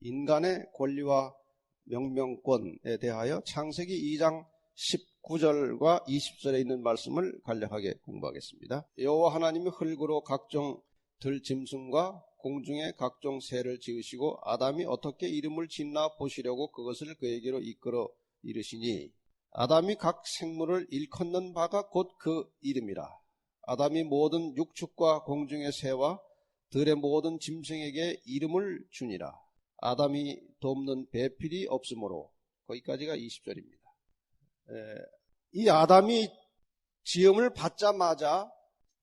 인간의 권리와 명명권에 대하여 창세기 2장 19절과 20절에 있는 말씀을 간략하게 공부하겠습니다. 여호와 하나님이 흙으로 각종 들짐승과 공중의 각종 새를 지으시고 아담이 어떻게 이름을 짓나 보시려고 그것을 그에게로 이끌어 이르시니 아담이 각 생물을 일컫는 바가 곧 그 이름이라. 아담이 모든 육축과 공중의 새와 들의 모든 짐승에게 이름을 주니라. 아담이 돕는 배필이 없으므로. 거기까지가 20절입니다. 이 아담이 지음을 받자마자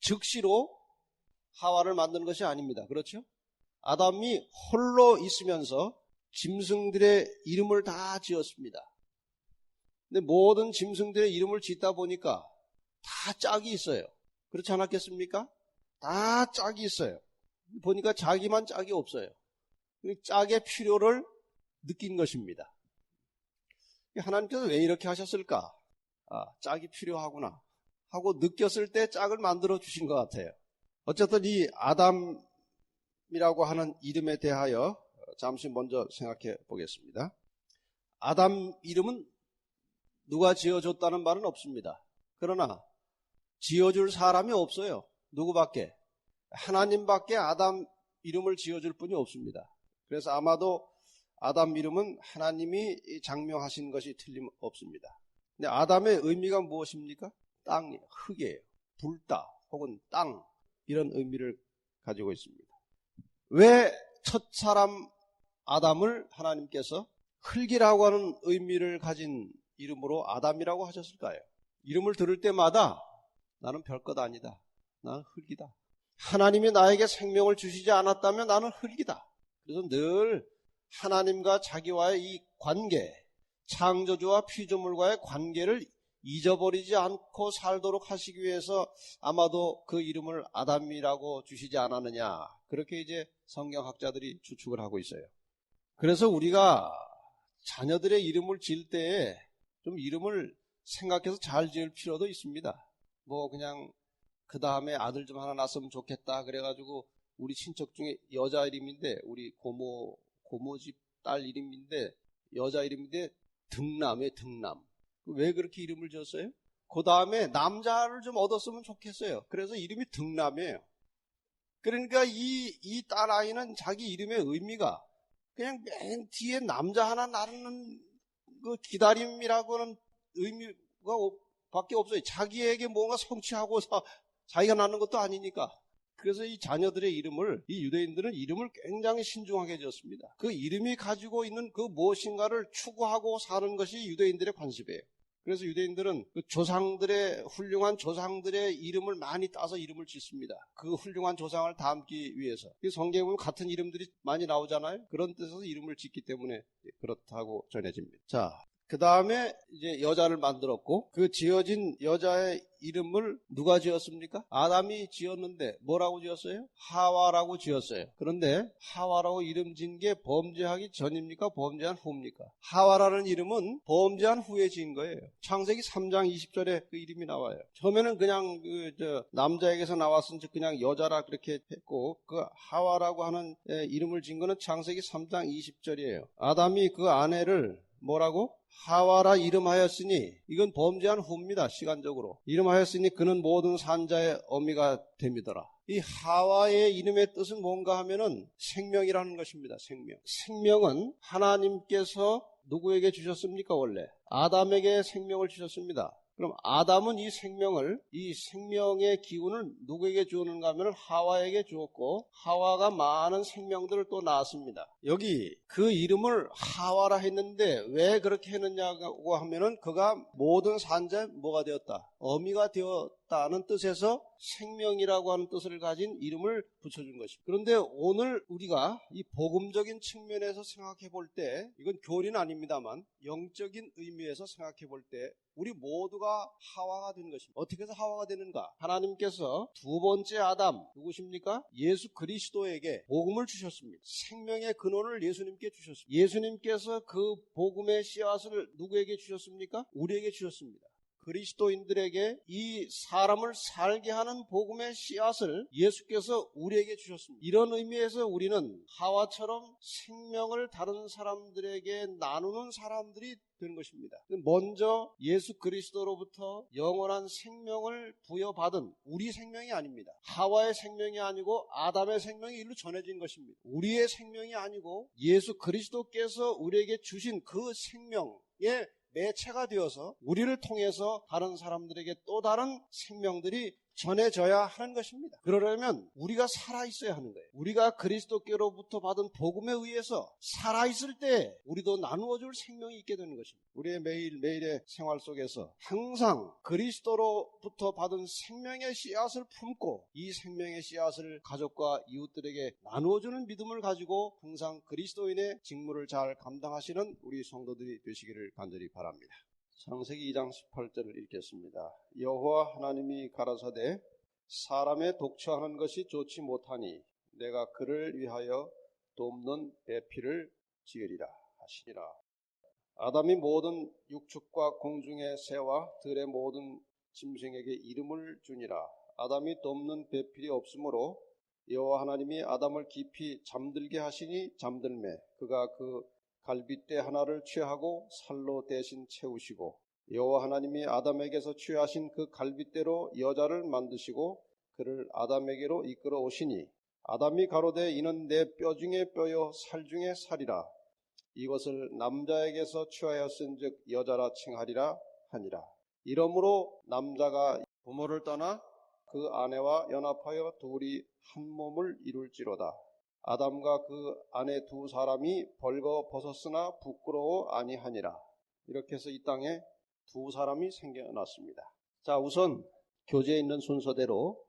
즉시로 하와를 만드는 것이 아닙니다. 그렇죠? 아담이 홀로 있으면서 짐승들의 이름을 다 지었습니다. 근데 모든 짐승들의 이름을 짓다 보니까 다 짝이 있어요. 그렇지 않았겠습니까? 다 짝이 있어요. 보니까 자기만 짝이 없어요. 짝의 필요를 느낀 것입니다. 하나님께서 왜 이렇게 하셨을까? 짝이 필요하구나 하고 느꼈을 때 짝을 만들어 주신 것 같아요. 어쨌든 이 아담이라고 하는 이름에 대하여 잠시 먼저 생각해 보겠습니다. 아담 이름은 누가 지어줬다는 말은 없습니다. 그러나 지어줄 사람이 없어요. 누구밖에? 하나님밖에 아담 이름을 지어줄 분이 없습니다. 그래서 아마도 아담 이름은 하나님이 장명하신 것이 틀림없습니다. 근데 아담의 의미가 무엇입니까? 땅, 흙이에요. 불다 혹은 땅, 이런 의미를 가지고 있습니다. 왜 첫사람 아담을 하나님께서 흙이라고 하는 의미를 가진 이름으로 아담이라고 하셨을까요? 이름을 들을 때마다 나는 별것 아니다. 나는 흙이다. 하나님이 나에게 생명을 주시지 않았다면 나는 흙이다. 그래서 늘 하나님과 자기와의 이 관계, 창조주와 피조물과의 관계를 잊어버리지 않고 살도록 하시기 위해서 아마도 그 이름을 아담이라고 주시지 않았느냐, 그렇게 이제 성경학자들이 추측을 하고 있어요. 그래서 우리가 자녀들의 이름을 지을 때에 좀 이름을 생각해서 잘 지을 필요도 있습니다. 뭐 그냥 그 다음에 아들 좀 하나 낳았으면 좋겠다 그래가지고 우리 친척 중에 여자 이름인데, 우리 고모집 딸 이름인데 여자 이름인데 등남이에요. 등남. 왜 그렇게 이름을 지었어요? 그 다음에 남자를 좀 얻었으면 좋겠어요. 그래서 이름이 등남이에요. 그러니까 이 딸아이는 자기 이름의 의미가 그냥 맨 뒤에 남자 하나 낳는 그 기다림이라고는 의미가 밖에 없어요. 자기에게 뭔가 성취하고서 자기가 낳는 것도 아니니까. 그래서 이 자녀들의 이름을, 이 유대인들은 이름을 굉장히 신중하게 지었습니다. 그 이름이 가지고 있는 그 무엇인가를 추구하고 사는 것이 유대인들의 관습이에요. 그래서 유대인들은 그 조상들의, 훌륭한 조상들의 이름을 많이 따서 이름을 짓습니다. 그 훌륭한 조상을 담기 위해서. 성경에 보면 같은 이름들이 많이 나오잖아요. 그런 뜻에서 이름을 짓기 때문에 그렇다고 전해집니다. 자, 그 다음에 이제 여자를 만들었고, 그 지어진 여자의 이름을 누가 지었습니까? 아담이 지었는데 뭐라고 지었어요? 하와라고 지었어요. 그런데 하와라고 이름 지은 게 범죄하기 전입니까? 범죄한 후입니까? 하와라는 이름은 범죄한 후에 지은 거예요. 창세기 3장 20절에 그 이름이 나와요. 처음에는 그냥 남자에게서 나왔으니 그냥 여자라 그렇게 했고, 그 하와라고 하는 이름을 지은 거는 창세기 3장 20절이에요. 아담이 그 아내를 뭐라고? 하와라 이름하였으니, 이건 범죄한 후입니다. 시간적으로. 이름하였으니 그는 모든 산자의 어미가 됨이더라. 이 하와의 이름의 뜻은 뭔가 하면은 생명이라는 것입니다. 생명. 생명은 하나님께서 누구에게 주셨습니까? 원래 아담에게 생명을 주셨습니다. 그럼 아담은 이 생명의 기운을 누구에게 주었는가 하면 하와에게 주었고, 하와가 많은 생명들을 또 낳았습니다. 여기 그 이름을 하와라 했는데 왜 그렇게 했느냐고 하면은 그가 모든 산자의 뭐가 되었다? 어미가 되었다는 뜻에서 생명이라고 하는 뜻을 가진 이름을 붙여준 것입니다. 그런데 오늘 우리가 이 복음적인 측면에서 생각해 볼 때, 이건 교리는 아닙니다만 영적인 의미에서 생각해 볼 때 우리 모두가 하와가 된 것입니다. 어떻게 해서 하와가 되는가? 하나님께서 두 번째 아담, 누구십니까? 예수 그리스도에게 복음을 주셨습니다. 생명의 근원을 예수님께 주셨습니다. 예수님께서 그 복음의 씨앗을 누구에게 주셨습니까? 우리에게 주셨습니다. 그리스도인들에게 이 사람을 살게 하는 복음의 씨앗을 예수께서 우리에게 주셨습니다. 이런 의미에서 우리는 하와처럼 생명을 다른 사람들에게 나누는 사람들이 되는 것입니다. 먼저 예수 그리스도로부터 영원한 생명을 부여받은 우리 생명이 아닙니다. 하와의 생명이 아니고 아담의 생명이 일로 전해진 것입니다. 우리의 생명이 아니고 예수 그리스도께서 우리에게 주신 그 생명의 매체가 되어서 우리를 통해서 다른 사람들에게 또 다른 생명들이 전해져야 하는 것입니다. 그러려면 우리가 살아있어야 하는 거예요. 우리가 그리스도께로부터 받은 복음에 의해서 살아있을 때 우리도 나누어줄 생명이 있게 되는 것입니다. 우리의 매일매일의 생활 속에서 항상 그리스도로부터 받은 생명의 씨앗을 품고 이 생명의 씨앗을 가족과 이웃들에게 나누어주는 믿음을 가지고 항상 그리스도인의 직무를 잘 감당하시는 우리 성도들이 되시기를 간절히 바랍니다. 창세기 2장 18절을 읽겠습니다. 여호와 하나님이 가라사대 사람의 독처하는 것이 좋지 못하니 내가 그를 위하여 돕는 배필을 지으리라 하시니라. 아담이 모든 육축과 공중의 새와 들의 모든 짐승에게 이름을 주니라. 아담이 돕는 배필이 없으므로 여호와 하나님이 아담을 깊이 잠들게 하시니 잠들매 그가 그 갈빗대 하나를 취하고 살로 대신 채우시고 여호와 하나님이 아담에게서 취하신 그 갈빗대로 여자를 만드시고 그를 아담에게로 이끌어 오시니 아담이 가로되 이는 내 뼈 중에 뼈요 살 중에 살이라. 이것을 남자에게서 취하였은즉 여자라 칭하리라 하니라. 이러므로 남자가 부모를 떠나 그 아내와 연합하여 둘이 한 몸을 이룰지로다. 아담과 그 아내 두 사람이 벌거 벗었으나 부끄러워 아니하니라. 이렇게 해서 이 땅에 두 사람이 생겨났습니다. 자, 우선 교재에 있는 순서대로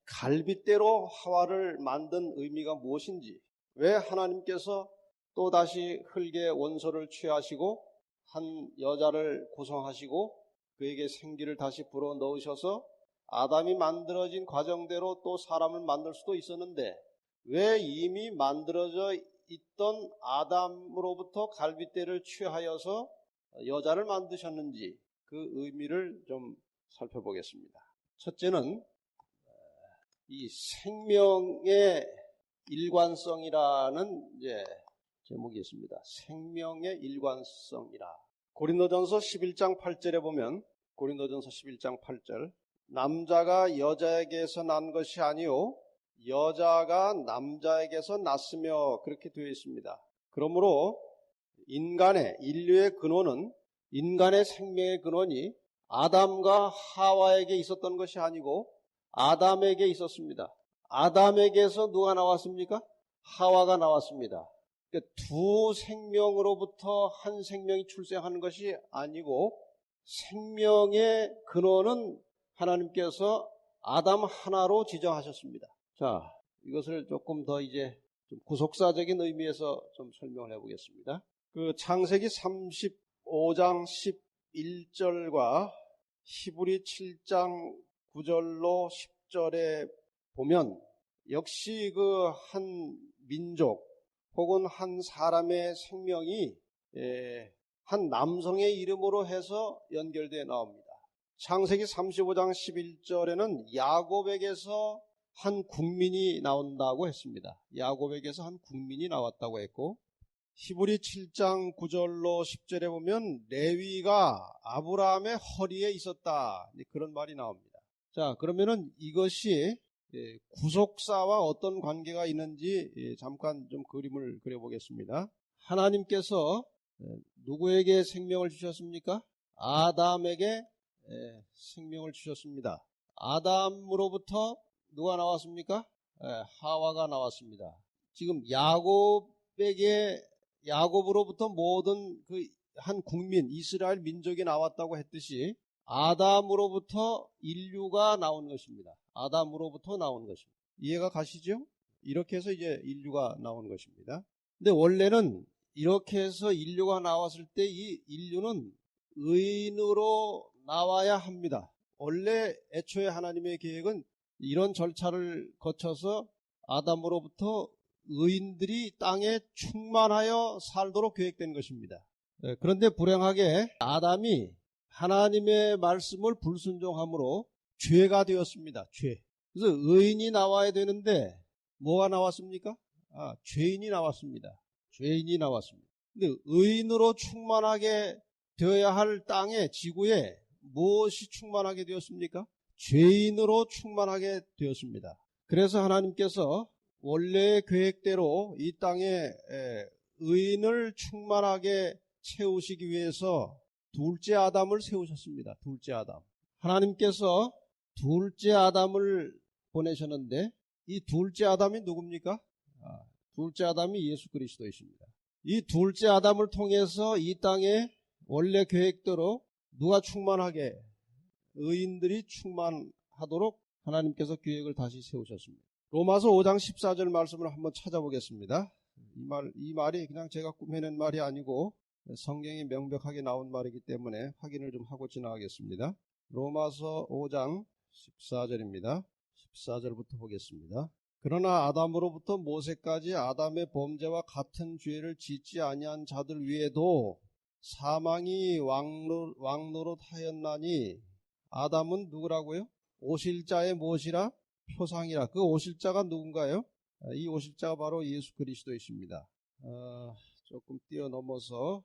갈빗대로 하와를 만든 의미가 무엇인지, 왜 하나님께서 또다시 흙의 원소를 취하시고 한 여자를 구성하시고 그에게 생기를 다시 불어넣으셔서 아담이 만들어진 과정대로 또 사람을 만들 수도 있었는데 왜 이미 만들어져 있던 아담으로부터 갈빗대를 취하여서 여자를 만드셨는지 그 의미를 좀 살펴보겠습니다. 첫째는 이 생명의 일관성이라는 제목이 있습니다. 생명의 일관성이라. 고린도전서 11장 8절에 보면 고린도전서 11장 8절 남자가 여자에게서 난 것이 아니요 여자가 남자에게서 났으며 그렇게 되어 있습니다. 그러므로 인류의 근원은 인간의 생명의 근원이 아담과 하와에게 있었던 것이 아니고 아담에게 있었습니다. 아담에게서 누가 나왔습니까? 하와가 나왔습니다. 그러니까 두 생명으로부터 한 생명이 출생하는 것이 아니고 생명의 근원은 하나님께서 아담 하나로 지정하셨습니다. 자, 이것을 조금 더 좀 구속사적인 의미에서 좀 설명을 해보겠습니다. 그 창세기 35장 11절과 히브리 7장 9절로 10절에 보면 역시 그 한 민족 혹은 한 사람의 생명이 한 남성의 이름으로 해서 연결되어 나옵니다. 창세기 35장 11절에는 야곱에게서 한 국민이 나온다고 했습니다. 야곱에게서 한 국민이 나왔다고 했고 히브리 7장 9절로 10절에 보면 레위가 아브라함의 허리에 있었다. 그런 말이 나옵니다. 자, 그러면은 이것이 구속사와 어떤 관계가 있는지 잠깐 좀 그림을 그려보겠습니다. 하나님께서 누구에게 생명을 주셨습니까? 아담에게 생명을 주셨습니다. 아담으로부터 누가 나왔습니까? 하와가 나왔습니다. 지금 야곱으로부터 모든 그 한 국민, 이스라엘 민족이 나왔다고 했듯이 아담으로부터 인류가 나온 것입니다. 아담으로부터 나온 것입니다. 이해가 가시죠? 이렇게 해서 이제 인류가 나온 것입니다. 근데 원래는 이렇게 해서 인류가 나왔을 때 이 인류는 의인으로 나와야 합니다. 원래 애초에 하나님의 계획은 이런 절차를 거쳐서 아담으로부터 의인들이 땅에 충만하여 살도록 계획된 것입니다. 그런데 불행하게 아담이 하나님의 말씀을 불순종함으로 죄가 되었습니다. 죄. 그래서 의인이 나와야 되는데 뭐가 나왔습니까? 죄인이 나왔습니다. 죄인이 나왔습니다. 근데 의인으로 충만하게 되어야 할 땅에, 지구에 무엇이 충만하게 되었습니까? 죄인으로 충만하게 되었습니다. 그래서 하나님께서 원래의 계획대로 이 땅에 의인을 충만하게 채우시기 위해서 둘째 아담을 세우셨습니다. 둘째 아담. 하나님께서 둘째 아담을 보내셨는데 이 둘째 아담이 누굽니까? 둘째 아담이 예수 그리스도이십니다. 이 둘째 아담을 통해서 이 땅에 원래 계획대로 누가 충만하게, 의인들이 충만하도록 하나님께서 계획을 다시 세우셨습니다. 로마서 5장 14절 말씀을 한번 찾아보겠습니다. 이 말이 그냥 제가 꾸며낸 말이 아니고 성경이 명백하게 나온 말이기 때문에 확인을 좀 하고 지나가겠습니다. 로마서 5장 14절입니다. 14절부터 보겠습니다. 그러나 아담으로부터 모세까지 아담의 범죄와 같은 죄를 짓지 아니한 자들 위에도 사망이 왕노릇하였나니 아담은 누구라고요? 오실자의 무엇이라? 표상이라. 그 오실자가 누군가요? 이 오실자가 바로 예수 그리스도이십니다. 조금 뛰어넘어서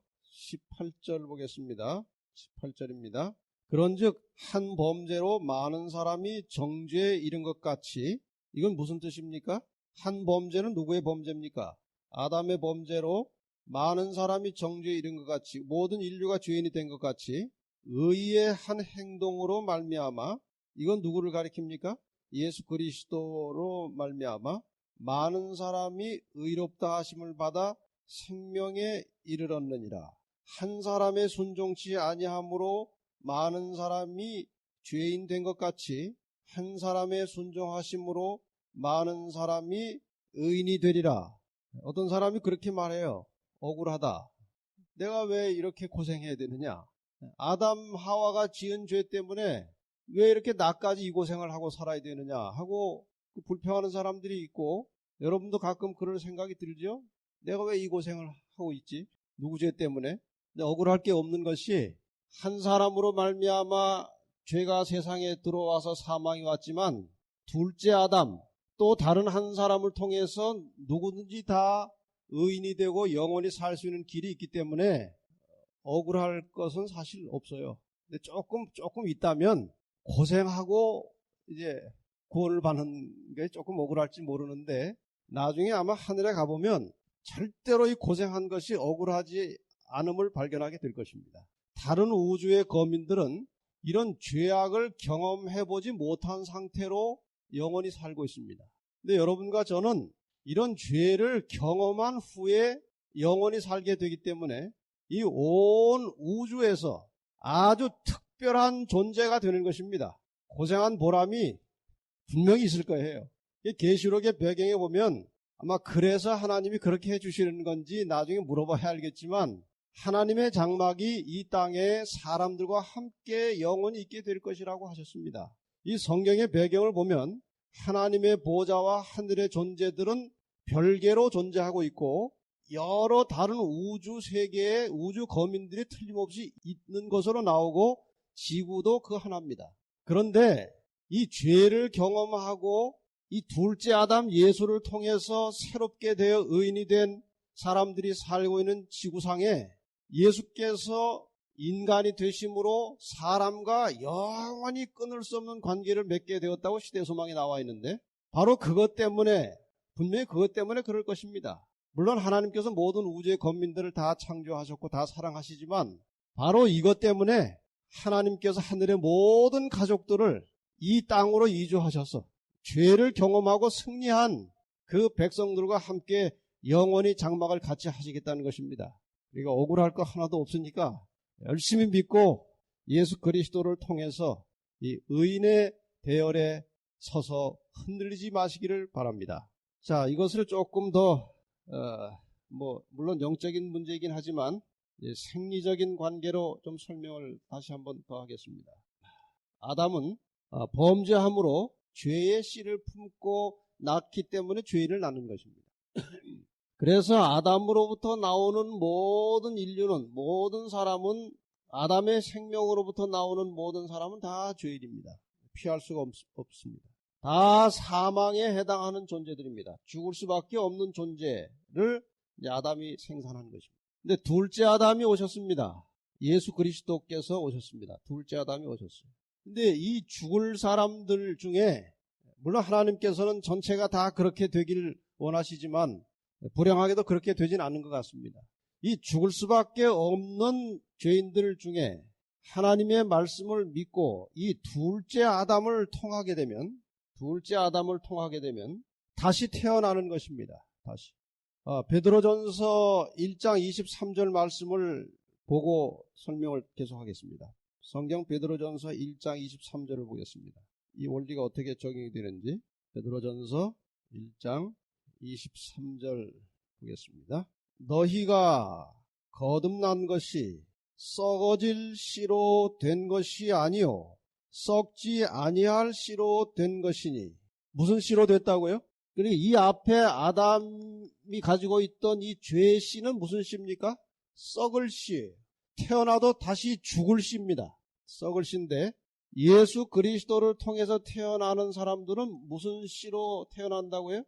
18절 보겠습니다. 18절입니다. 그런즉 한 범죄로 많은 사람이 정죄에 이른 것 같이, 이건 무슨 뜻입니까? 한 범죄는 누구의 범죄입니까? 아담의 범죄로 많은 사람이 정죄에 이른 것 같이, 모든 인류가 죄인이 된 것 같이 의의 한 행동으로 말미암아, 이건 누구를 가리킵니까? 예수 그리스도로 말미암아 많은 사람이 의롭다 하심을 받아 생명에 이르렀느니라. 한 사람의 순종치 아니함으로 많은 사람이 죄인 된 것 같이 한 사람의 순종하심으로 많은 사람이 의인이 되리라. 어떤 사람이 그렇게 말해요. 억울하다. 내가 왜 이렇게 고생해야 되느냐? 아담 하와가 지은 죄 때문에 왜 이렇게 나까지 이 고생을 하고 살아야 되느냐 하고 불평하는 사람들이 있고, 여러분도 가끔 그럴 생각이 들죠? 내가 왜 이 고생을 하고 있지? 누구 죄 때문에? 근데 억울할 게 없는 것이, 한 사람으로 말미암아 죄가 세상에 들어와서 사망이 왔지만 둘째 아담, 또 다른 한 사람을 통해서 누구든지 다 의인이 되고 영원히 살 수 있는 길이 있기 때문에 억울할 것은 사실 없어요. 근데 조금 있다면 고생하고 이제 구원을 받는 게 조금 억울할지 모르는데, 나중에 아마 하늘에 가보면 절대로 이 고생한 것이 억울하지 않음을 발견하게 될 것입니다. 다른 우주의 거민들은 이런 죄악을 경험해보지 못한 상태로 영원히 살고 있습니다. 근데 여러분과 저는 이런 죄를 경험한 후에 영원히 살게 되기 때문에 이 온 우주에서 아주 특별한 존재가 되는 것입니다. 고생한 보람이 분명히 있을 거예요. 계시록의 배경에 보면 아마 그래서 하나님이 그렇게 해주시는 건지 나중에 물어봐야 알겠지만, 하나님의 장막이 이 땅에 사람들과 함께 영원히 있게 될 것이라고 하셨습니다. 이 성경의 배경을 보면 하나님의 보좌와 하늘의 존재들은 별개로 존재하고 있고, 여러 다른 우주 세계의 우주 거민들이 틀림없이 있는 것으로 나오고, 지구도 그 하나입니다. 그런데 이 죄를 경험하고 이 둘째 아담 예수를 통해서 새롭게 되어 의인이 된 사람들이 살고 있는 지구상에 예수께서 인간이 되심으로 사람과 영원히 끊을 수 없는 관계를 맺게 되었다고 시대소망에 나와 있는데, 바로 그것 때문에, 분명히 그것 때문에 그럴 것입니다. 물론 하나님께서 모든 우주의 거민들을 다 창조하셨고 다 사랑하시지만, 바로 이것 때문에 하나님께서 하늘의 모든 가족들을 이 땅으로 이주하셔서 죄를 경험하고 승리한 그 백성들과 함께 영원히 장막을 같이 하시겠다는 것입니다. 우리가 억울할 거 하나도 없으니까 열심히 믿고 예수 그리스도를 통해서 이 의인의 대열에 서서 흔들리지 마시기를 바랍니다. 자, 이것을 조금 더 물론 영적인 문제이긴 하지만 생리적인 관계로 좀 설명을 다시 한번 더 하겠습니다. 아담은 범죄함으로 죄의 씨를 품고 낳기 때문에 죄인을 낳는 것입니다. 그래서 아담으로부터 나오는 모든 인류는, 모든 사람은 아담의 생명으로부터 나오는 모든 사람은 다 죄인입니다. 피할 수가 없습니다. 다 사망에 해당하는 존재들입니다. 죽을 수밖에 없는 존재를 이제 아담이 생산한 것입니다. 근데 둘째 아담이 오셨습니다. 예수 그리스도께서 오셨습니다. 둘째 아담이 오셨어요. 근데 이 죽을 사람들 중에 물론 하나님께서는 전체가 다 그렇게 되길 원하시지만 불행하게도 그렇게 되진 않는 것 같습니다. 이 죽을 수밖에 없는 죄인들 중에 하나님의 말씀을 믿고 이 둘째 아담을 통하게 되면 다시 태어나는 것입니다. 다시. 베드로전서 1장 23절 말씀을 보고 설명을 계속하겠습니다. 성경 베드로전서 1장 23절을 보겠습니다. 이 원리가 어떻게 적용이 되는지 베드로전서 1장 23절 보겠습니다. 너희가 거듭난 것이 썩어질 씨로 된 것이 아니요 썩지 아니할 씨로 된 것이니. 무슨 씨로 됐다고요? 그러니까 이 앞에 아담이 가지고 있던 이 죄의 씨는 무슨 씨입니까? 썩을 씨예요. 태어나도 다시 죽을 씨입니다. 썩을 씨인데 예수 그리스도를 통해서 태어나는 사람들은 무슨 씨로 태어난다고요?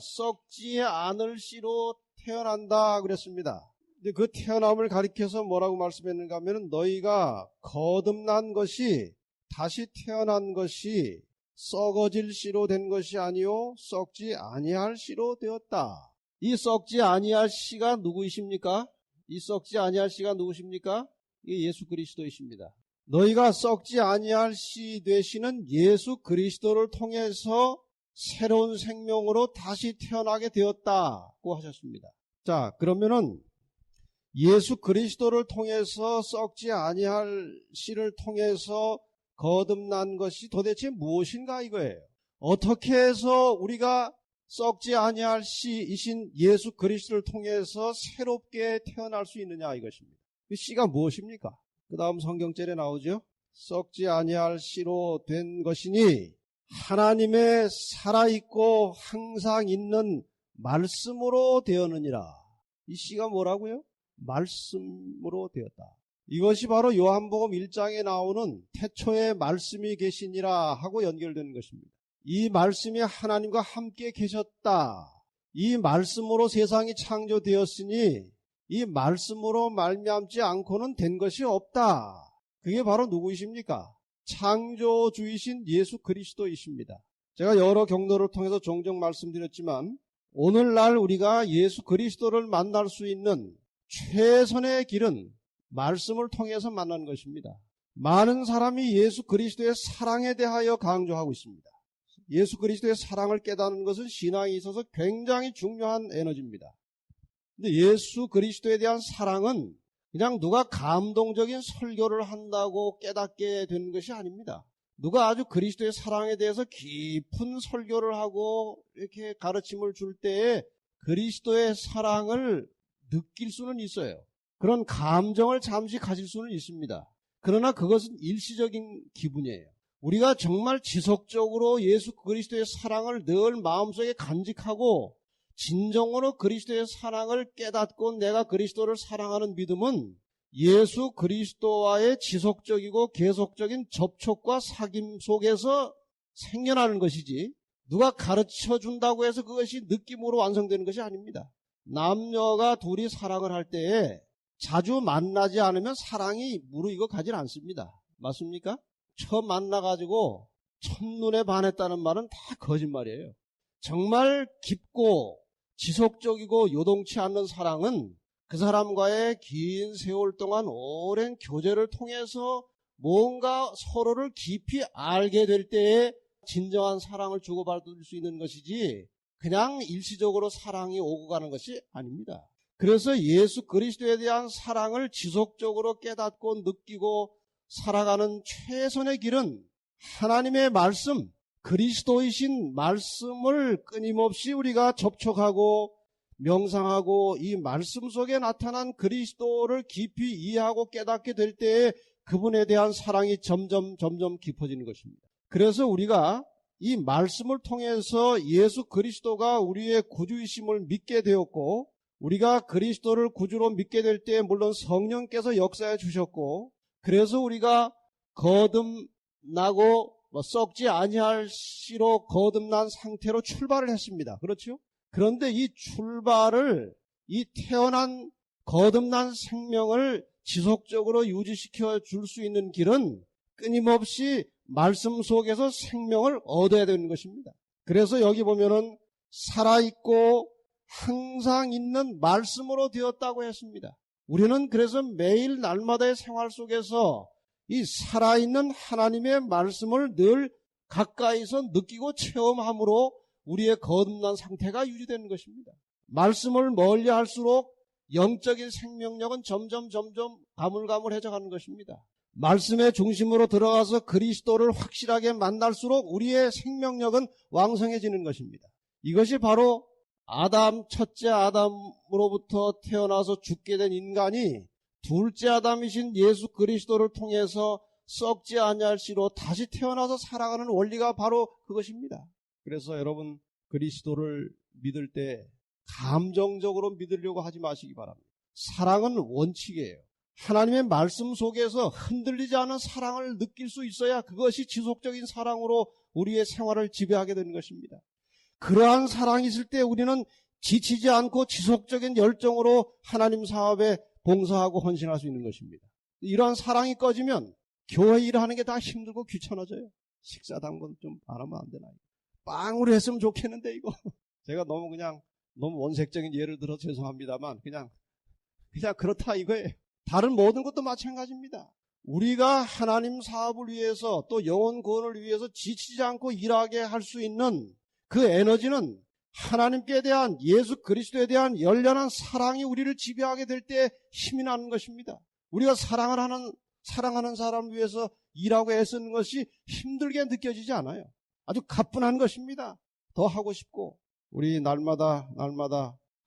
썩지 않을 씨로 태어난다 그랬습니다. 근데 그 태어남을 가리켜서 뭐라고 말씀했는가 하면 너희가 거듭난 것이 다시 태어난 것이 썩어질 씨로 된 것이 아니요 썩지 아니할 씨로 되었다. 이 썩지 아니할 씨가 누구이십니까? 이 썩지 아니할 씨가 누구십니까? 이 예수 그리스도이십니다. 너희가 썩지 아니할 씨 되시는 예수 그리스도를 통해서 새로운 생명으로 다시 태어나게 되었다고 하셨습니다. 자, 그러면은 예수 그리스도를 통해서 썩지 아니할 씨를 통해서 거듭난 것이 도대체 무엇인가 이거예요. 어떻게 해서 우리가 썩지 아니할 씨이신 예수 그리스도를 통해서 새롭게 태어날 수 있느냐 이것입니다. 이 씨가 무엇입니까? 그 다음 성경절에 나오죠. 썩지 아니할 씨로 된 것이니 하나님의 살아있고 항상 있는 말씀으로 되었느니라. 이 씨가 뭐라고요? 말씀으로 되었다. 이것이 바로 요한복음 1장에 나오는 태초에 말씀이 계시니라 하고 연결되는 것입니다. 이 말씀이 하나님과 함께 계셨다. 이 말씀으로 세상이 창조되었으니 이 말씀으로 말미암지 않고는 된 것이 없다. 그게 바로 누구이십니까? 창조주이신 예수 그리스도이십니다. 제가 여러 경로를 통해서 종종 말씀드렸지만 오늘날 우리가 예수 그리스도를 만날 수 있는 최선의 길은 말씀을 통해서 만난 것입니다. 많은 사람이 예수 그리스도의 사랑에 대하여 강조하고 있습니다. 예수 그리스도의 사랑을 깨닫는 것은 신앙에 있어서 굉장히 중요한 에너지입니다. 근데 예수 그리스도에 대한 사랑은 그냥 누가 감동적인 설교를 한다고 깨닫게 되는 것이 아닙니다. 누가 아주 그리스도의 사랑에 대해서 깊은 설교를 하고 이렇게 가르침을 줄 때에 그리스도의 사랑을 느낄 수는 있어요. 그런 감정을 잠시 가질 수는 있습니다. 그러나 그것은 일시적인 기분이에요. 우리가 정말 지속적으로 예수 그리스도의 사랑을 늘 마음속에 간직하고 진정으로 그리스도의 사랑을 깨닫고 내가 그리스도를 사랑하는 믿음은 예수 그리스도와의 지속적이고 계속적인 접촉과 사귐 속에서 생겨나는 것이지 누가 가르쳐 준다고 해서 그것이 느낌으로 완성되는 것이 아닙니다. 남녀가 둘이 사랑을 할 때에 자주 만나지 않으면 사랑이 무르익어 가질 않습니다. 맞습니까? 처음 만나가지고 첫눈에 반했다는 말은 다 거짓말이에요. 정말 깊고 지속적이고 요동치 않는 사랑은 그 사람과의 긴 세월 동안 오랜 교제를 통해서 뭔가 서로를 깊이 알게 될 때에 진정한 사랑을 주고받을 수 있는 것이지 그냥 일시적으로 사랑이 오고 가는 것이 아닙니다. 그래서 예수 그리스도에 대한 사랑을 지속적으로 깨닫고 느끼고 살아가는 최선의 길은 하나님의 말씀, 그리스도이신 말씀을 끊임없이 우리가 접촉하고 명상하고 이 말씀 속에 나타난 그리스도를 깊이 이해하고 깨닫게 될 때에 그분에 대한 사랑이 점점 깊어지는 것입니다. 그래서 우리가 이 말씀을 통해서 예수 그리스도가 우리의 구주이심을 믿게 되었고 우리가 그리스도를 구주로 믿게 될 때 물론 성령께서 역사해 주셨고 그래서 우리가 거듭나고 썩지 아니할 씨로 거듭난 상태로 출발을 했습니다. 그렇죠? 그런데 이 출발을, 이 태어난 거듭난 생명을 지속적으로 유지시켜 줄 수 있는 길은 끊임없이 말씀 속에서 생명을 얻어야 되는 것입니다. 그래서 여기 보면은 살아있고 항상 있는 말씀으로 되었다고 했습니다. 우리는 그래서 매일 날마다의 생활 속에서 이 살아있는 하나님의 말씀을 늘 가까이서 느끼고 체험함으로 우리의 거듭난 상태가 유지되는 것입니다. 말씀을 멀리 할수록 영적인 생명력은 점점 가물가물해져 가는 것입니다. 말씀의 중심으로 들어가서 그리스도를 확실하게 만날수록 우리의 생명력은 왕성해지는 것입니다. 이것이 바로 첫째 아담으로부터 태어나서 죽게 된 인간이 둘째 아담이신 예수 그리스도를 통해서 썩지 아니할 씨로 다시 태어나서 살아가는 원리가 바로 그것입니다. 그래서 여러분, 그리스도를 믿을 때 감정적으로 믿으려고 하지 마시기 바랍니다. 사랑은 원칙이에요. 하나님의 말씀 속에서 흔들리지 않은 사랑을 느낄 수 있어야 그것이 지속적인 사랑으로 우리의 생활을 지배하게 되는 것입니다. 그러한 사랑이 있을 때 우리는 지치지 않고 지속적인 열정으로 하나님 사업에 봉사하고 헌신할 수 있는 것입니다. 이러한 사랑이 꺼지면 교회 일하는 게 다 힘들고 귀찮아져요. 식사 당번 좀 안 하면 안 되나? 빵으로 했으면 좋겠는데 이거. 제가 너무 원색적인 예를 들어 죄송합니다만 그냥 그렇다 이거예요. 다른 모든 것도 마찬가지입니다. 우리가 하나님 사업을 위해서 또 영혼 구원을 위해서 지치지 않고 일하게 할 수 있는 그 에너지는 하나님께 대한, 예수 그리스도에 대한 열렬한 사랑이 우리를 지배하게 될 때 힘이 나는 것입니다. 우리가 사랑하는 사람을 위해서 일하고 애쓰는 것이 힘들게 느껴지지 않아요. 아주 가뿐한 것입니다. 더 하고 싶고, 우리 날마다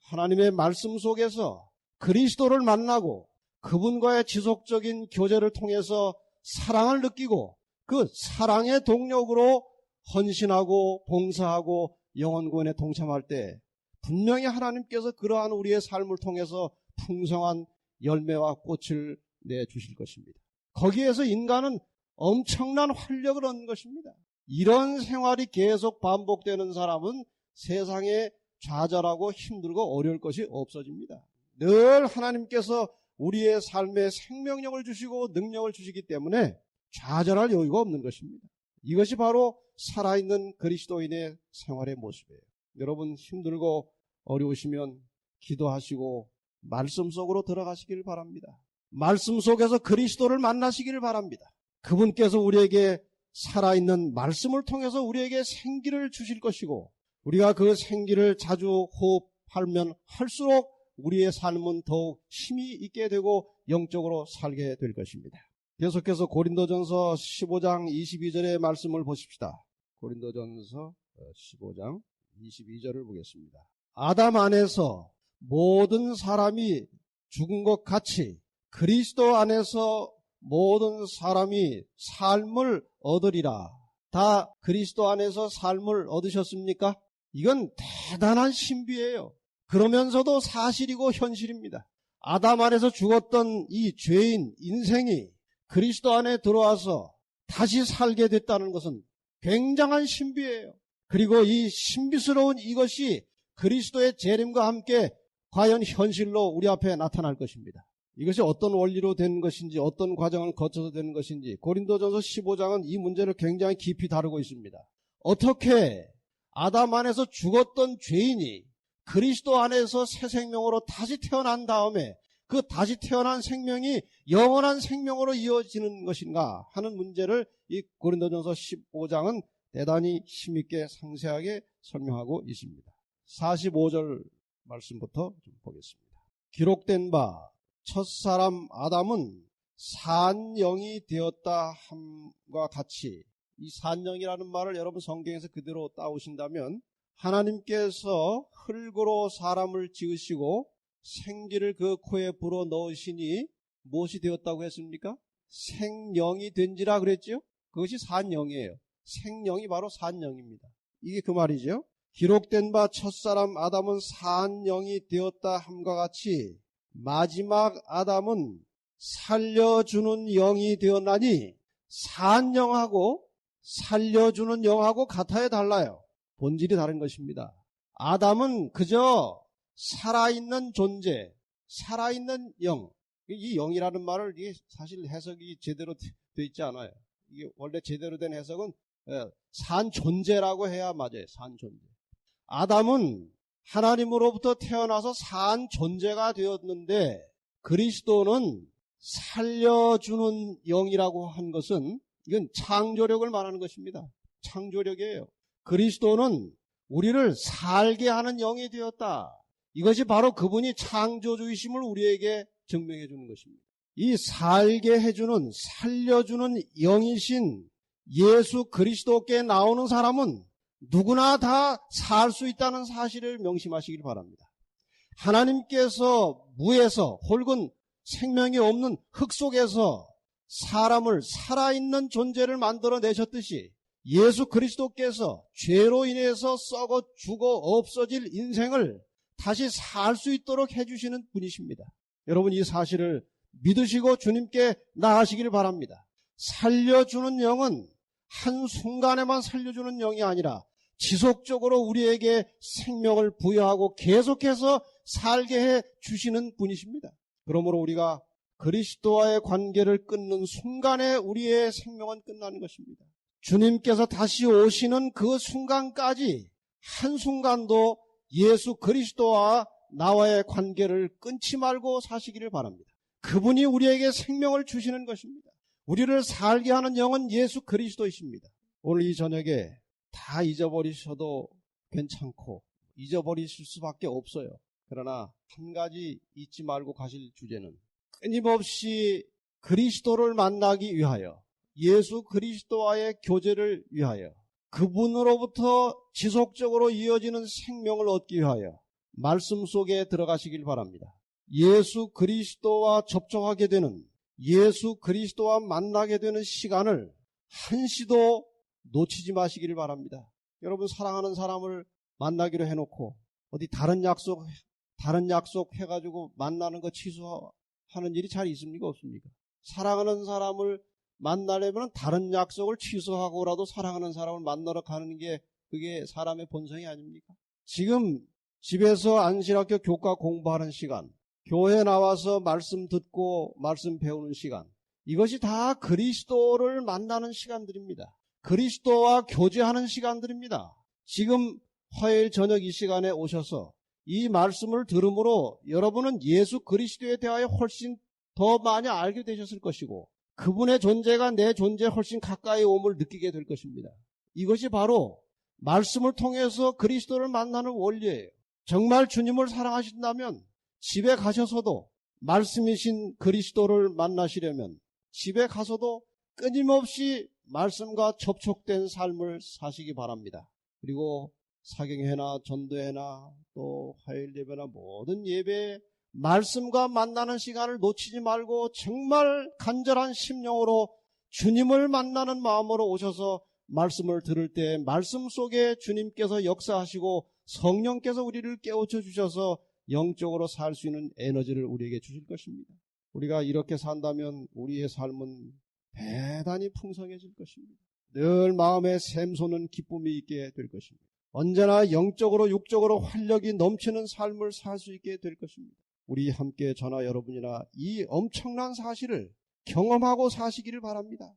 하나님의 말씀 속에서 그리스도를 만나고 그분과의 지속적인 교제를 통해서 사랑을 느끼고 그 사랑의 동력으로 헌신하고 봉사하고 영혼구원에 동참할 때 분명히 하나님께서 그러한 우리의 삶을 통해서 풍성한 열매와 꽃을 내주실 것입니다. 거기에서 인간은 엄청난 활력을 얻는 것입니다. 이런 생활이 계속 반복되는 사람은 세상에 좌절하고 힘들고 어려울 것이 없어집니다. 늘 하나님께서 우리의 삶에 생명력을 주시고 능력을 주시기 때문에 좌절할 여유가 없는 것입니다. 이것이 바로 살아있는 그리스도인의 생활의 모습이에요. 여러분, 힘들고 어려우시면 기도하시고 말씀 속으로 들어가시길 바랍니다. 말씀 속에서 그리스도를 만나시기를 바랍니다. 그분께서 우리에게 살아있는 말씀을 통해서 우리에게 생기를 주실 것이고 우리가 그 생기를 자주 호흡하면 할수록 우리의 삶은 더욱 힘이 있게 되고 영적으로 살게 될 것입니다. 계속해서 고린도전서 15장 22절의 말씀을 보십시다. 고린도전서 15장 22절을 보겠습니다. 아담 안에서 모든 사람이 죽은 것 같이 그리스도 안에서 모든 사람이 삶을 얻으리라. 다 그리스도 안에서 삶을 얻으셨습니까? 이건 대단한 신비예요. 그러면서도 사실이고 현실입니다. 아담 안에서 죽었던 이 죄인 인생이 그리스도 안에 들어와서 다시 살게 됐다는 것은 굉장한 신비예요. 그리고 이 신비스러운 이것이 그리스도의 재림과 함께 과연 현실로 우리 앞에 나타날 것입니다. 이것이 어떤 원리로 된 것인지 어떤 과정을 거쳐서 되는 것인지 고린도전서 15장은 이 문제를 굉장히 깊이 다루고 있습니다. 어떻게 아담 안에서 죽었던 죄인이 그리스도 안에서 새 생명으로 다시 태어난 다음에 그 다시 태어난 생명이 영원한 생명으로 이어지는 것인가 하는 문제를 이 고린도전서 15장은 대단히 힘있게 상세하게 설명하고 있습니다. 45절 말씀부터 좀 보겠습니다. 기록된 바 첫사람 아담은 산영이 되었다 함과 같이, 이 산영이라는 말을 여러분 성경에서 그대로 따오신다면 하나님께서 흙으로 사람을 지으시고 생기를 그 코에 불어 넣으시니 무엇이 되었다고 했습니까? 생영이 된지라 그랬죠? 그것이 산영이에요. 생영이 바로 산영입니다. 이게 그 말이죠. 기록된 바 첫사람 아담은 산영이 되었다 함과 같이 마지막 아담은 살려주는 영이 되었나니 산 영하고 살려주는 영하고 같아야 달라요. 본질이 다른 것입니다. 아담은 그저 살아있는 존재, 살아있는 영. 이 영이라는 말을 이게 사실 해석이 제대로 되어 있지 않아요. 이게 원래 제대로 된 해석은 산 존재라고 해야 맞아요. 산 존재. 아담은 하나님으로부터 태어나서 산 존재가 되었는데 그리스도는 살려주는 영이라고 한 것은 이건 창조력을 말하는 것입니다. 창조력이에요. 그리스도는 우리를 살게 하는 영이 되었다. 이것이 바로 그분이 창조주이심을 우리에게 증명해 주는 것입니다. 이 살게 해주는, 살려주는 영이신 예수 그리스도께 나오는 사람은 누구나 다 살 수 있다는 사실을 명심하시길 바랍니다. 하나님께서 무에서 혹은 생명이 없는 흙 속에서 사람을 살아있는 존재를 만들어내셨듯이 예수 그리스도께서 죄로 인해서 썩어 죽어 없어질 인생을 다시 살 수 있도록 해주시는 분이십니다. 여러분 이 사실을 믿으시고 주님께 나아가시길 바랍니다. 살려주는 영은 한순간에만 살려주는 영이 아니라 지속적으로 우리에게 생명을 부여하고 계속해서 살게 해 주시는 분이십니다. 그러므로 우리가 그리스도와의 관계를 끊는 순간에 우리의 생명은 끝나는 것입니다. 주님께서 다시 오시는 그 순간까지 한순간도 예수 그리스도와 나와의 관계를 끊지 말고 사시기를 바랍니다. 그분이 우리에게 생명을 주시는 것입니다. 우리를 살게 하는 영은 예수 그리스도이십니다. 오늘 이 저녁에 다 잊어버리셔도 괜찮고 잊어버리실 수밖에 없어요. 그러나 한 가지 잊지 말고 가실 주제는 끊임없이 그리스도를 만나기 위하여 예수 그리스도와의 교제를 위하여 그분으로부터 지속적으로 이어지는 생명을 얻기 위하여 말씀 속에 들어가시길 바랍니다. 예수 그리스도와 접촉하게 되는 예수 그리스도와 만나게 되는 시간을 한시도 놓치지 마시기를 바랍니다. 여러분 사랑하는 사람을 만나기로 해놓고 어디 다른 약속 해가지고 만나는 거 취소하는 일이 잘 있습니까? 없습니까? 사랑하는 사람을 만나려면 다른 약속을 취소하고라도 사랑하는 사람을 만나러 가는 게 그게 사람의 본성이 아닙니까? 지금 집에서 안신학교 교과 공부하는 시간, 교회 나와서 말씀 듣고 말씀 배우는 시간, 이것이 다 그리스도를 만나는 시간들입니다. 그리스도와 교제하는 시간들입니다. 지금 화요일 저녁 이 시간에 오셔서 이 말씀을 들음으로 여러분은 예수 그리스도에 대하여 훨씬 더 많이 알게 되셨을 것이고 그분의 존재가 내 존재에 훨씬 가까이 옴을 느끼게 될 것입니다. 이것이 바로 말씀을 통해서 그리스도를 만나는 원리예요. 정말 주님을 사랑하신다면 집에 가셔서도 말씀이신 그리스도를 만나시려면 집에 가서도 끊임없이 말씀과 접촉된 삶을 사시기 바랍니다. 그리고 사경회나 전도회나 또 화요일 예배나 모든 예배에 말씀과 만나는 시간을 놓치지 말고 정말 간절한 심령으로 주님을 만나는 마음으로 오셔서 말씀을 들을 때 말씀 속에 주님께서 역사하시고 성령께서 우리를 깨우쳐 주셔서 영적으로 살 수 있는 에너지를 우리에게 주실 것입니다. 우리가 이렇게 산다면 우리의 삶은 대단히 풍성해질 것입니다. 늘 마음에 샘솟는 기쁨이 있게 될 것입니다. 언제나 영적으로 육적으로 활력이 넘치는 삶을 살 수 있게 될 것입니다. 우리 함께 저나 여러분이나 이 엄청난 사실을 경험하고 사시기를 바랍니다.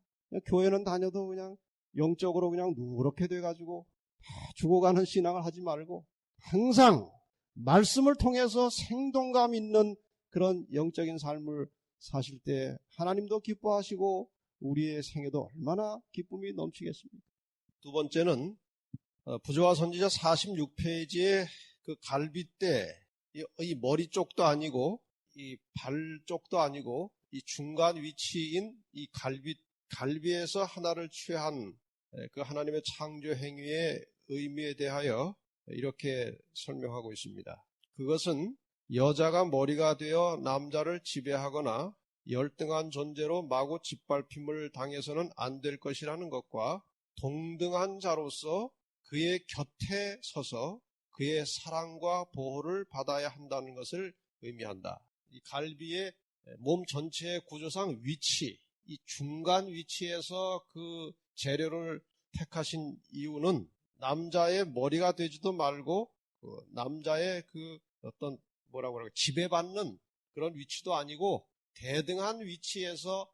교회는 다녀도 그냥 영적으로 그냥 누렇게 돼가지고 죽어가는 신앙을 하지 말고 항상 말씀을 통해서 생동감 있는 그런 영적인 삶을 사실 때 하나님도 기뻐하시고 우리의 생애도 얼마나 기쁨이 넘치겠습니까? 두 번째는 부조화 선지자 46페이지에 그 갈빗대 이 머리 쪽도 아니고 이 발 쪽도 아니고 이 중간 위치인 이 갈비에서 하나를 취한 그 하나님의 창조 행위의 의미에 대하여 이렇게 설명하고 있습니다. 그것은 여자가 머리가 되어 남자를 지배하거나 열등한 존재로 마구 짓밟힘을 당해서는 안 될 것이라는 것과 동등한 자로서 그의 곁에 서서 그의 사랑과 보호를 받아야 한다는 것을 의미한다. 이 갈비의 몸 전체의 구조상 위치, 이 중간 위치에서 그 재료를 택하신 이유는 남자의 머리가 되지도 말고 남자의 그 어떤 뭐라고 그럴까 지배받는 그런 위치도 아니고 대등한 위치에서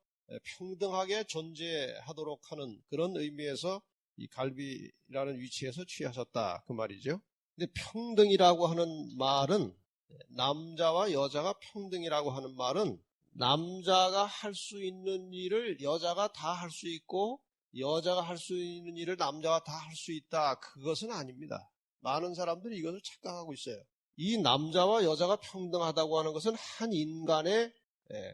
평등하게 존재하도록 하는 그런 의미에서 이 갈비라는 위치에서 취하셨다 그 말이죠. 근데 평등이라고 하는 말은 남자와 여자가 평등이라고 하는 말은 남자가 할 수 있는 일을 여자가 다 할 수 있고 여자가 할 수 있는 일을 남자가 다 할 수 있다. 그것은 아닙니다. 많은 사람들이 이것을 착각하고 있어요. 이 남자와 여자가 평등하다고 하는 것은 한 인간의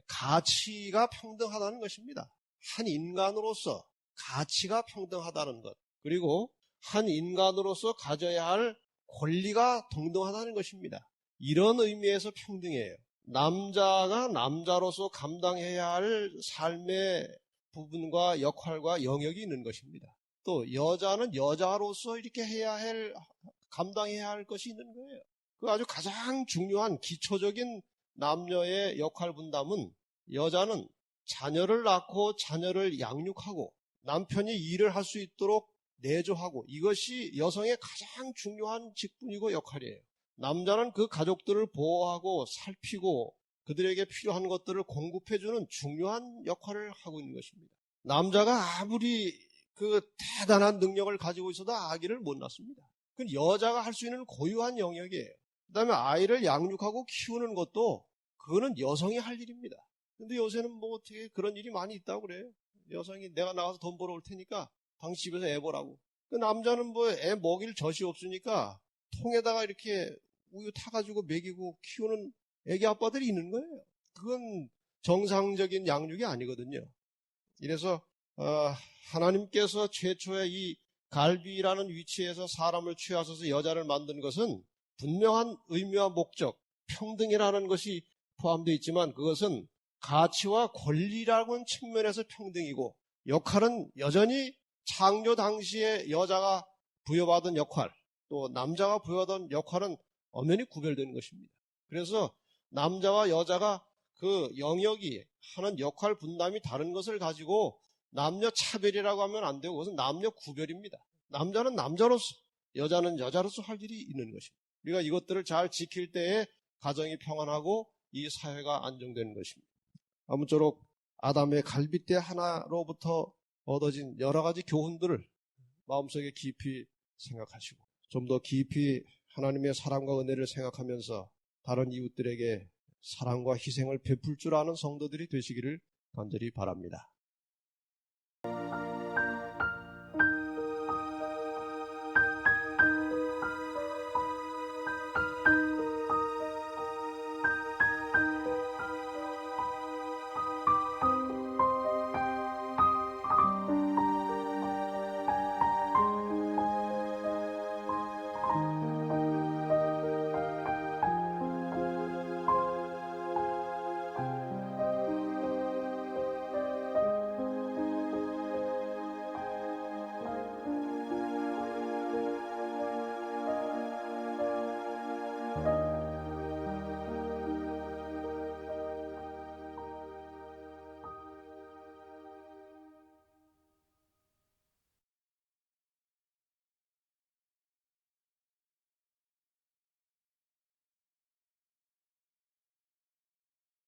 가치가 평등하다는 것입니다. 한 인간으로서 가치가 평등하다는 것. 그리고 한 인간으로서 가져야 할 권리가 동등하다는 것입니다. 이런 의미에서 평등이에요. 남자가 남자로서 감당해야 할 삶의 부분과 역할과 영역이 있는 것입니다. 또 여자는 여자로서 이렇게 감당해야 할 것이 있는 거예요. 그 아주 가장 중요한 기초적인 남녀의 역할 분담은 여자는 자녀를 낳고 자녀를 양육하고 남편이 일을 할 수 있도록 내조하고 이것이 여성의 가장 중요한 직분이고 역할이에요. 남자는 그 가족들을 보호하고 살피고 그들에게 필요한 것들을 공급해주는 중요한 역할을 하고 있는 것입니다. 남자가 아무리 그 대단한 능력을 가지고 있어도 아기를 못 낳습니다. 그건 여자가 할 수 있는 고유한 영역이에요. 그 다음에 아이를 양육하고 키우는 것도 그거는 여성이 할 일입니다. 근데 요새는 뭐 어떻게 그런 일이 많이 있다고 그래요. 여성이 내가 나가서 돈 벌어 올 테니까 당신 집에서 애 보라고. 그 남자는 뭐 애 먹일 젖이 없으니까 통에다가 이렇게 우유 타가지고 먹이고 키우는 애기 아빠들이 있는 거예요. 그건 정상적인 양육이 아니거든요. 이래서 하나님께서 최초에 이 갈비라는 위치에서 사람을 취하셔서 여자를 만든 것은 분명한 의미와 목적, 평등이라는 것이 포함되어 있지만 그것은 가치와 권리라는 측면에서 평등이고 역할은 여전히 창조 당시에 여자가 부여받은 역할, 또 남자가 부여받은 역할은 엄연히 구별되는 것입니다. 그래서 남자와 여자가 그 영역이 하는 역할 분담이 다른 것을 가지고 남녀 차별이라고 하면 안 되고 그것은 남녀 구별입니다. 남자는 남자로서, 여자는 여자로서 할 일이 있는 것입니다. 우리가 이것들을 잘 지킬 때에 가정이 평안하고 이 사회가 안정되는 것입니다. 아무쪼록 아담의 갈빗대 하나로부터 얻어진 여러 가지 교훈들을 마음속에 깊이 생각하시고 좀 더 깊이 하나님의 사랑과 은혜를 생각하면서 다른 이웃들에게 사랑과 희생을 베풀 줄 아는 성도들이 되시기를 간절히 바랍니다.